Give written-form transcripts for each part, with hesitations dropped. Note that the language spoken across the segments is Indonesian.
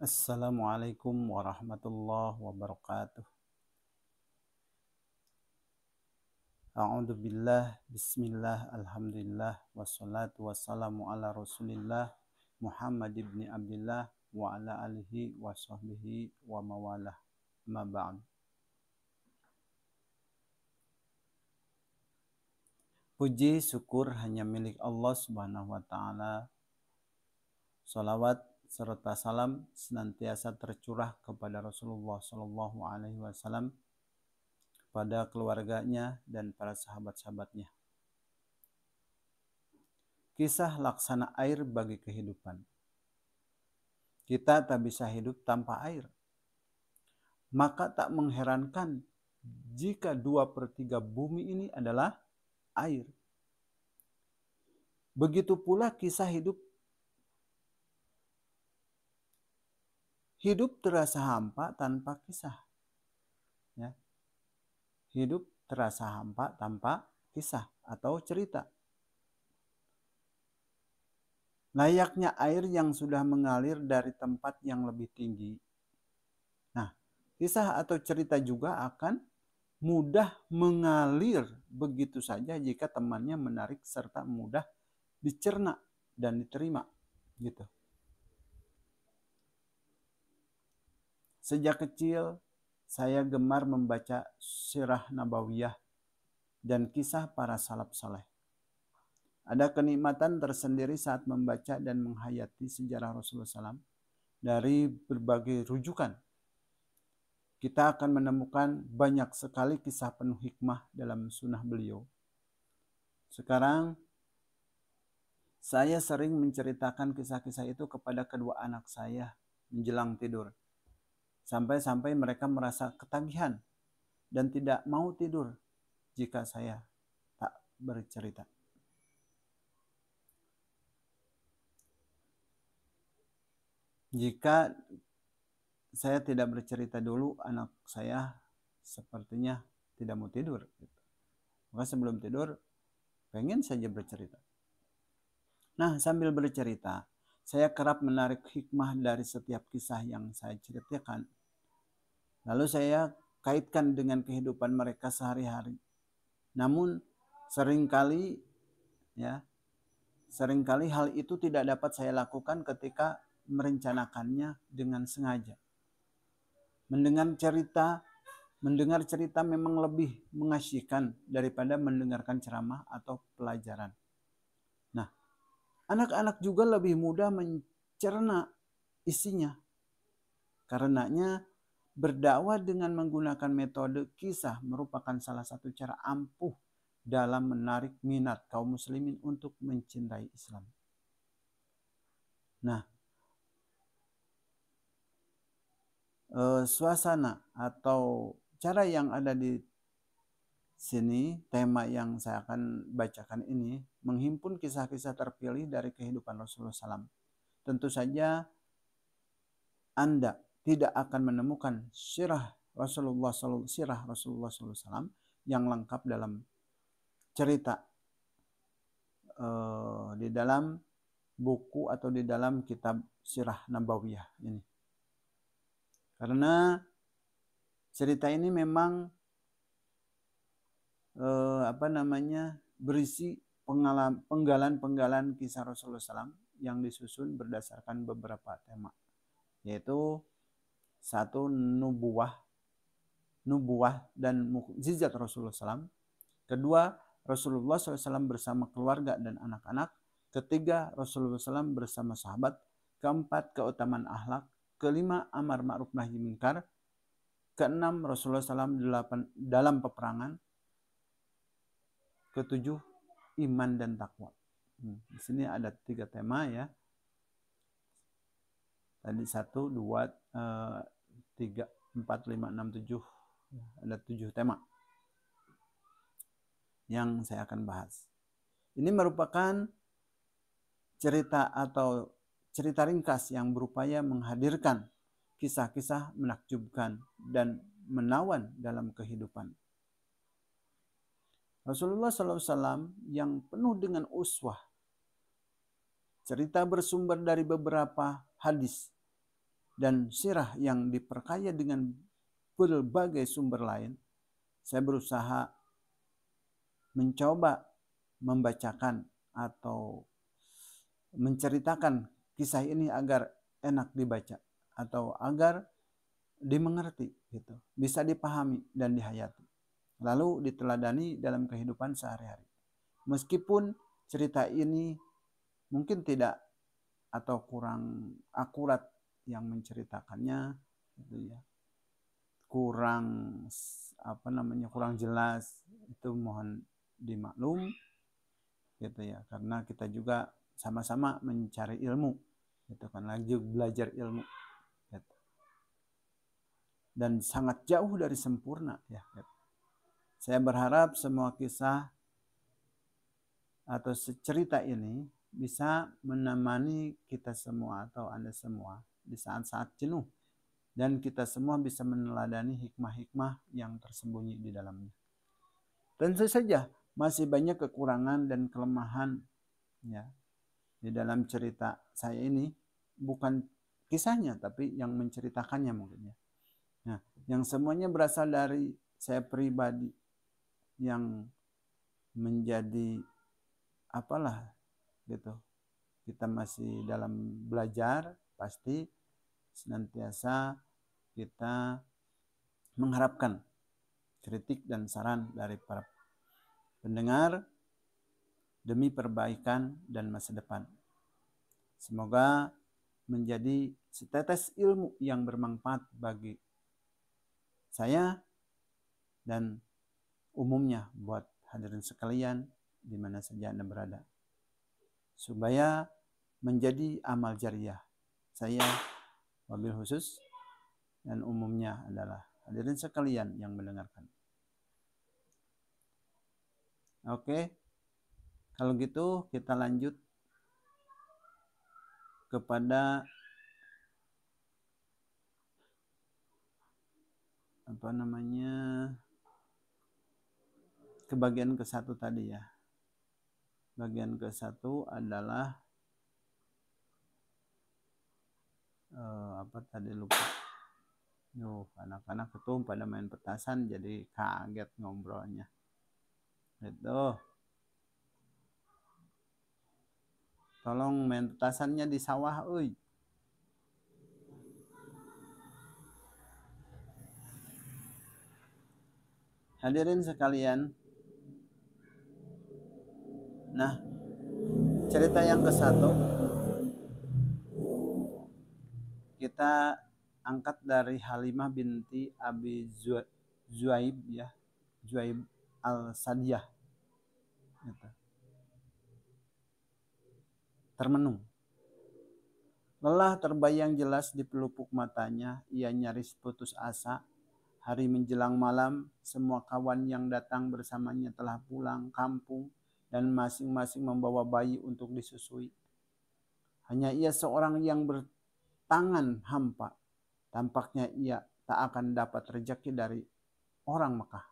Assalamualaikum warahmatullahi wabarakatuh. A'udzu billah, bismillah, alhamdulillah, wassalatu wassalamu ala rasulillah Muhammad ibn Abdullah wa ala alihi wa sahbihi wa mawalah. Ma ba'd. Puji syukur hanya milik Allah Subhanahu wa taala. Salawat serta salam senantiasa tercurah kepada Rasulullah sallallahu alaihi wasallam, pada keluarganya dan para sahabat-sahabatnya. Kisah laksana air bagi kehidupan. Kita tak bisa hidup tanpa air. Maka tak mengherankan jika 2/3 bumi ini adalah air. Begitu pula kisah hidup. Hidup terasa hampa tanpa kisah. Ya. Hidup terasa hampa tanpa kisah atau cerita. Layaknya air yang sudah mengalir dari tempat yang lebih tinggi. Nah, kisah atau cerita juga akan mudah mengalir begitu saja jika temannya menarik serta mudah dicerna dan diterima, gitu. Sejak kecil saya gemar membaca sirah nabawiyah dan kisah para salaf saleh. Ada kenikmatan tersendiri saat membaca dan menghayati sejarah Rasulullah SAW dari berbagai rujukan. Kita akan menemukan banyak sekali kisah penuh hikmah dalam sunnah beliau. Sekarang saya sering menceritakan kisah-kisah itu kepada kedua anak saya menjelang tidur. Sampai-sampai mereka merasa ketagihan dan tidak mau tidur jika saya tak bercerita. Jika saya tidak bercerita dulu, anak saya sepertinya tidak mau tidur. Maka sebelum tidur, pengen saja bercerita. Nah, sambil bercerita, saya kerap menarik hikmah dari setiap kisah yang saya ceritakan. Lalu saya kaitkan dengan kehidupan mereka sehari-hari. Namun seringkali hal itu tidak dapat saya lakukan ketika merencanakannya dengan sengaja. Mendengar cerita memang lebih mengasyikkan daripada mendengarkan ceramah atau pelajaran. Nah, anak-anak juga lebih mudah mencerna isinya. Karenanya berdakwah dengan menggunakan metode kisah merupakan salah satu cara ampuh dalam menarik minat kaum muslimin untuk mencintai Islam. Nah, suasana atau cara yang ada di sini, tema yang saya akan bacakan ini menghimpun kisah-kisah terpilih dari kehidupan Rasulullah SAW. Tentu saja Anda tidak akan menemukan sirah Rasulullah SAW yang lengkap dalam cerita di dalam buku atau di dalam kitab sirah nabawiyah ini. Karena cerita ini memang berisi penggalan-penggalan kisah Rasulullah SAW yang disusun berdasarkan beberapa tema, yaitu satu, nubuah dan mukjizat Rasulullah SAW. Kedua, Rasulullah SAW bersama keluarga dan anak-anak. Ketiga, Rasulullah SAW bersama sahabat. Keempat, keutamaan akhlak. Kelima, amar ma'ruf nahi munkar. Keenam, Rasulullah SAW dalam peperangan. Ketujuh, iman dan takwa. Di sini ada 3 tema ya. Tadi 1, 2, 3, 4, 5, 6, 7. Ada 7 tema yang saya akan bahas. Ini merupakan cerita atau cerita ringkas yang berupaya menghadirkan kisah-kisah menakjubkan dan menawan dalam kehidupan. Rasulullah SAW yang penuh dengan uswah. Cerita bersumber dari beberapa hadis dan sirah yang diperkaya dengan berbagai sumber lain, saya berusaha mencoba membacakan atau menceritakan kisah ini agar enak dibaca atau agar dimengerti gitu, bisa dipahami dan dihayati, lalu diteladani dalam kehidupan sehari-hari. Meskipun cerita ini mungkin tidak atau kurang akurat yang menceritakannya gitu ya, kurang kurang jelas, itu mohon dimaklum gitu ya, karena kita juga sama-sama mencari ilmu gitu kan, lagi belajar ilmu gitu. Dan sangat jauh dari sempurna ya gitu. Saya berharap semua kisah atau cerita ini bisa menemani kita semua atau Anda semua di saat-saat jenuh, dan kita semua bisa meneladani hikmah-hikmah yang tersembunyi di dalamnya. Tentu saja masih banyak kekurangan dan kelemahan ya di dalam cerita saya ini, bukan kisahnya tapi yang menceritakannya mungkin ya. Nah, yang semuanya berasal dari saya pribadi yang menjadi apalah gitu. Kita masih dalam belajar, pasti senantiasa kita mengharapkan kritik dan saran dari para pendengar demi perbaikan dan masa depan. Semoga menjadi setetes ilmu yang bermanfaat bagi saya dan umumnya buat hadirin sekalian di mana saja Anda berada, supaya menjadi amal jariah saya wabil khusus dan umumnya adalah hadirin sekalian yang mendengarkan. Oke, kalau gitu kita lanjut kepada ke bagian ke-1 tadi ya. Bagian ke-1 adalah lupa. Anak-anak itu pada main petasan jadi kaget ngobrolnya. Itu. Tolong main petasannya di sawah, euy. Hadirin sekalian. Nah, cerita yang ke-1 kita angkat dari Halimah binti Abi Zuaib ya, Zuaib al-Sadiyah gitu. Termenung. Lelah terbayang jelas di pelupuk matanya, ia nyaris putus asa. Hari menjelang malam, semua kawan yang datang bersamanya telah pulang kampung dan masing-masing membawa bayi untuk disusui. Hanya ia seorang yang bertangan hampa. Tampaknya ia tak akan dapat rezeki dari orang Mekah.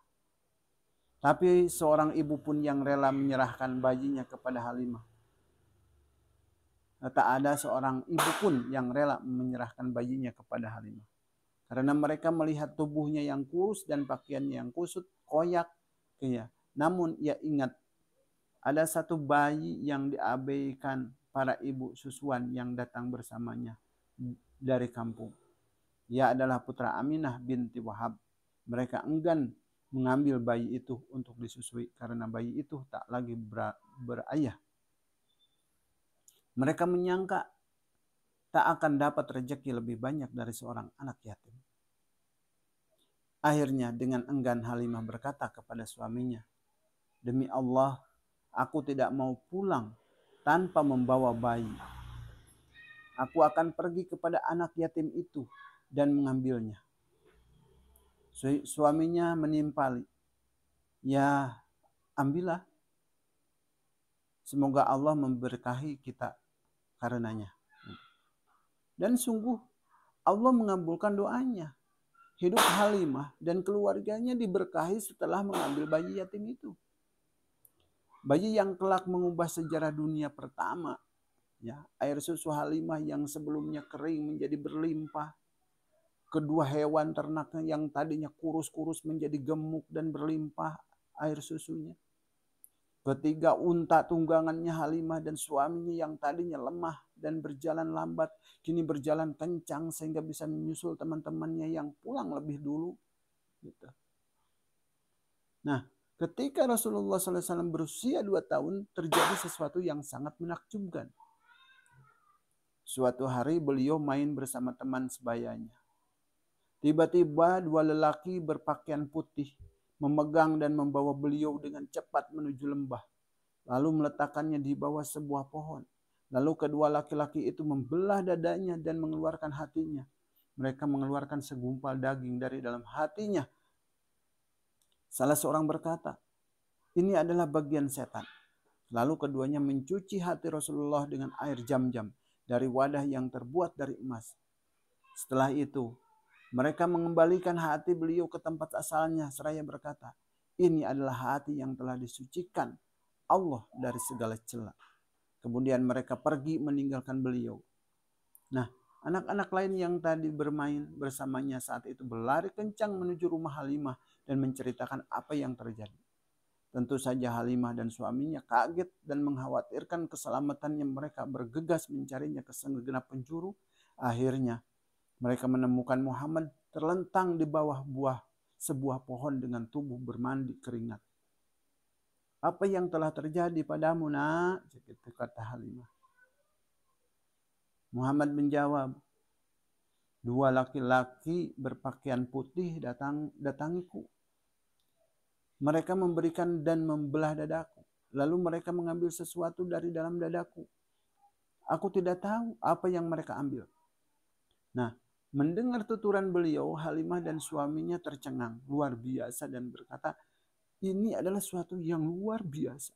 Tapi seorang ibu pun yang rela menyerahkan bayinya kepada Halimah. Tak ada seorang ibu pun yang rela menyerahkan bayinya kepada Halimah. Karena mereka melihat tubuhnya yang kurus dan pakaiannya yang kusut, koyak. Ya. Namun ia ingat ada satu bayi yang diabaikan para ibu susuan yang datang bersamanya dari kampung. Ia adalah putra Aminah binti Wahab. Mereka enggan mengambil bayi itu untuk disusui karena bayi itu tak lagi berayah. Mereka menyangka tak akan dapat rezeki lebih banyak dari seorang anak yatim. Akhirnya dengan enggan Halimah berkata kepada suaminya, "Demi Allah, aku tidak mau pulang tanpa membawa bayi. Aku akan pergi kepada anak yatim itu dan mengambilnya." Suaminya menimpali, "Ya, ambillah. Semoga Allah memberkahi kita karenanya." Dan sungguh Allah mengabulkan doanya. Hidup Halimah dan keluarganya diberkahi setelah mengambil bayi yatim itu. Bayi yang kelak mengubah sejarah dunia pertama Ya, air susu Halimah yang sebelumnya kering menjadi berlimpah. Kedua hewan ternaknya yang tadinya kurus-kurus menjadi gemuk dan berlimpah air susunya. Ketiga, unta tunggangannya Halimah dan suaminya yang tadinya lemah dan berjalan lambat, kini berjalan kencang sehingga bisa menyusul teman-temannya yang pulang lebih dulu. Gitu. Nah, ketika Rasulullah SAW berusia 2 tahun, terjadi sesuatu yang sangat menakjubkan. Suatu hari beliau main bersama teman sebayanya. Tiba-tiba dua lelaki berpakaian putih memegang dan membawa beliau dengan cepat menuju lembah. Lalu meletakkannya di bawah sebuah pohon. Lalu kedua laki-laki itu membelah dadanya dan mengeluarkan hatinya. Mereka mengeluarkan segumpal daging dari dalam hatinya. Salah seorang berkata, ini adalah bagian setan. Lalu keduanya mencuci hati Rasulullah dengan air jam-jam dari wadah yang terbuat dari emas. Setelah itu, mereka mengembalikan hati beliau ke tempat asalnya seraya berkata, ini adalah hati yang telah disucikan Allah dari segala cela. Kemudian mereka pergi meninggalkan beliau. Nah, anak-anak lain yang tadi bermain bersamanya saat itu berlari kencang menuju rumah Halimah dan menceritakan apa yang terjadi. Tentu saja Halimah dan suaminya kaget dan mengkhawatirkan keselamatannya. Mereka bergegas mencarinya ke segenap penjuru. Akhirnya mereka menemukan Muhammad terlentang di bawah sebuah pohon dengan tubuh bermandi keringat. Apa yang telah terjadi padamu, nak? Begitu kata Halimah. Muhammad menjawab, dua laki-laki berpakaian putih datangiku. Mereka memberikan dan membelah dadaku. Lalu mereka mengambil sesuatu dari dalam dadaku. Aku tidak tahu apa yang mereka ambil. Nah, mendengar tuturan beliau, Halimah dan suaminya tercengang luar biasa dan berkata, ini adalah suatu yang luar biasa.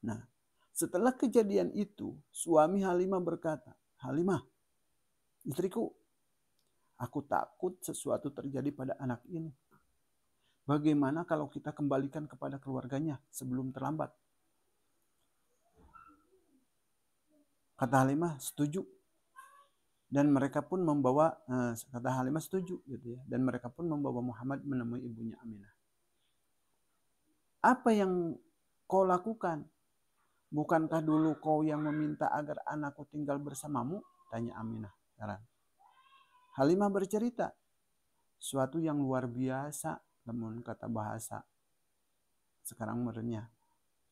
Nah, setelah kejadian itu, suami Halimah berkata, Halimah, istriku, aku takut sesuatu terjadi pada anak ini. Bagaimana kalau kita kembalikan kepada keluarganya sebelum terlambat? Kata Halimah, setuju. Dan mereka pun membawa, kata Halimah setuju gitu ya. Dan mereka pun membawa Muhammad menemui ibunya Aminah. Apa yang kau lakukan? Bukankah dulu kau yang meminta agar anakku tinggal bersamamu? Tanya Aminah. Halimah bercerita, suatu yang luar biasa, namun kata bahasa sekarang merenya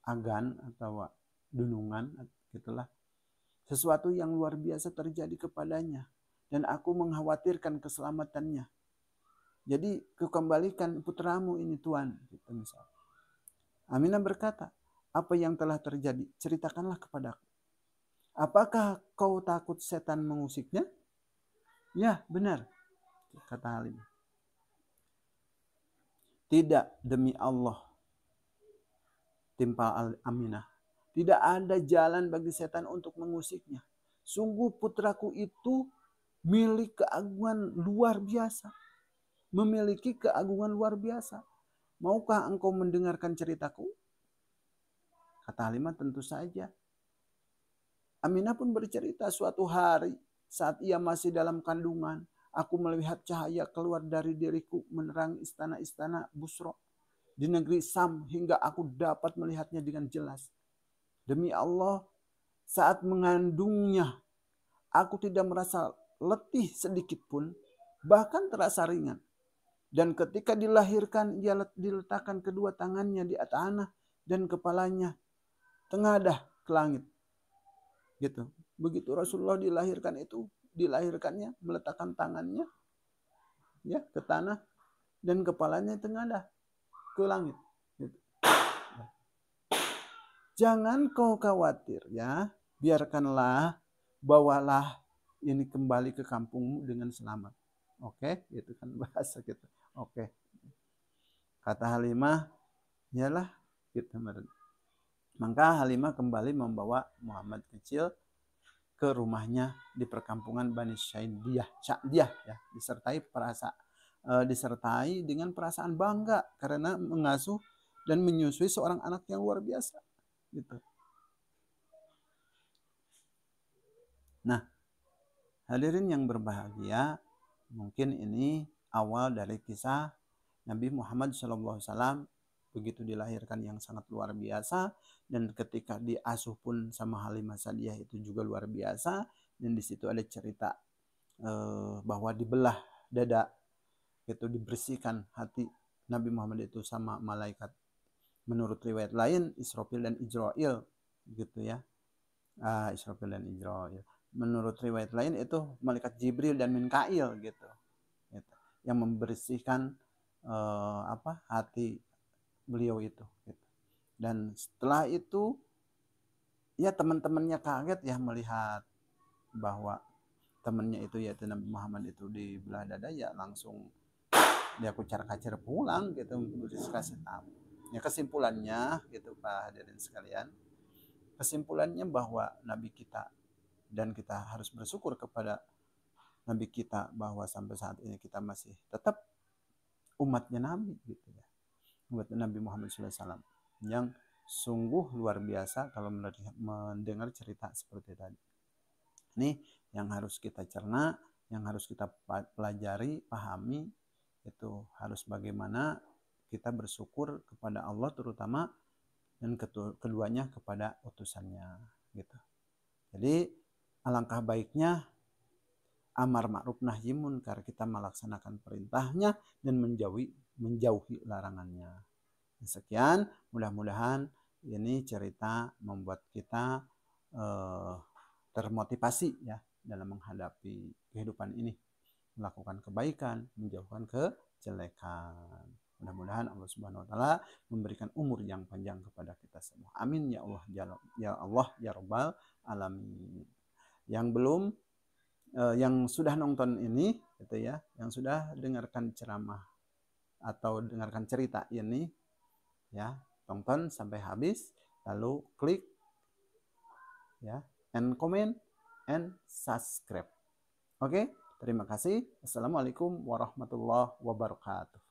agan atau dunungan gitulah. Sesuatu yang luar biasa terjadi kepadanya dan aku mengkhawatirkan keselamatannya. Jadi kukembalikan putramu ini Tuan. Gitu misal. Aminah berkata, apa yang telah terjadi? Ceritakanlah kepadaku. Apakah kau takut setan mengusiknya? Ya benar, kata Halimah. Tidak, demi Allah, timpal Aminah. Tidak ada jalan bagi setan untuk mengusiknya. Sungguh putraku itu milik keagungan luar biasa. Memiliki keagungan luar biasa. Maukah engkau mendengarkan ceritaku? Kata Halimah, tentu saja. Aminah pun bercerita suatu hari saat ia masih dalam kandungan. Aku melihat cahaya keluar dari diriku menerangi istana-istana Busra di negeri Sam hingga aku dapat melihatnya dengan jelas. Demi Allah, saat mengandungnya, aku tidak merasa letih sedikit pun, bahkan terasa ringan. Dan ketika dilahirkan, ia diletakkan kedua tangannya di atas tanah dan kepalanya tengadah ke langit. Gitu. Begitu Rasulullah dilahirkannya meletakkan tangannya ya ke tanah dan kepalanya tengadah ke langit. Gitu. Jangan kau khawatir ya, biarkanlah, bawalah ini kembali ke kampungmu dengan selamat. Oke, itu kan bahasa kita. Oke. Kata Halimah, yalah gitu. Maka Halimah kembali membawa Muhammad kecil ke rumahnya di perkampungan Bani Sa'diyah ya, disertai dengan perasaan bangga karena mengasuh dan menyusui seorang anak yang luar biasa gitu. Nah, hadirin yang berbahagia, mungkin ini awal dari kisah Nabi Muhammad SAW begitu dilahirkan yang sangat luar biasa, dan ketika diasuh pun sama Halimah Sa'diyah itu juga luar biasa. Dan di situ ada cerita bahwa dibelah dada, itu dibersihkan hati Nabi Muhammad itu sama malaikat. Menurut riwayat lain Israfil dan Ijrail gitu ya. Israfil dan Ijrail. Menurut riwayat lain itu malaikat Jibril dan Mikail gitu. Yang membersihkan hati beliau itu gitu. Dan setelah itu ya teman-temannya kaget ya melihat bahwa temannya itu yaitu Nabi Muhammad itu dibelah dada, ya langsung dia kucar-kacir pulang gitu, kasih tahu. Ya kesimpulannya gitu Pak hadirin sekalian, kesimpulannya bahwa Nabi kita, dan kita harus bersyukur kepada Nabi kita bahwa sampai saat ini kita masih tetap umatnya Nabi gitu ya, umat Nabi Muhammad SAW yang sungguh luar biasa kalau mendengar cerita seperti tadi. Ini yang harus kita cerna, yang harus kita pelajari, pahami, itu harus bagaimana kita bersyukur kepada Allah terutama, dan keduanya kepada utusannya gitu. Jadi alangkah baiknya amar ma'ruf nahi munkar, kita melaksanakan perintahnya dan menjauhi larangannya. Sekian, mudah-mudahan ini cerita membuat kita termotivasi ya dalam menghadapi kehidupan ini, melakukan kebaikan, menjauhkan kejelekan. Mudah-mudahan Allah Subhanahu wa taala memberikan umur yang panjang kepada kita semua. Amin ya Allah ya Allah ya Rabbal alamin. Yang belum yang sudah nonton ini gitu ya, yang sudah dengarkan ceramah atau dengarkan cerita ini ya, tonton sampai habis, lalu klik ya, and comment and subscribe. Oke, terima kasih. Assalamualaikum warahmatullahi wabarakatuh.